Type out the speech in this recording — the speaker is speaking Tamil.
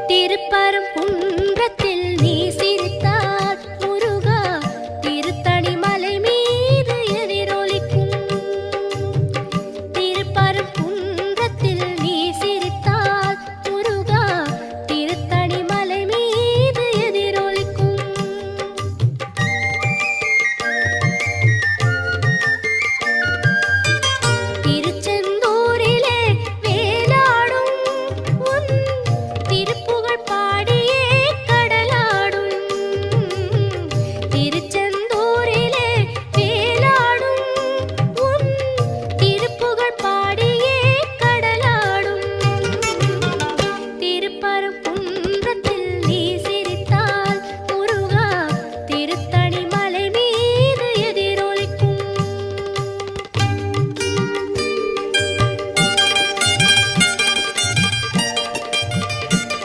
திருப்பரங்குன்றத்தில் நீ சிரித்தால் முருகா திருத்தணி மலை மீது எதிரொலிக்கும். திருப்பரங்குன்றத்தில் நீ சிரித்தால் முருகா திருத்தணி மலை மீது எதிரொலிக்கும். திருச்செந்தூரிலே வேலாடும் உன் திருப்புகழ் பாடியே கடலாடும். திருச்செந்தூரிலே வேலாடும் உன் திருப்புகழ் பாடியே கடலாடும். திருப்பரங்குன்றம்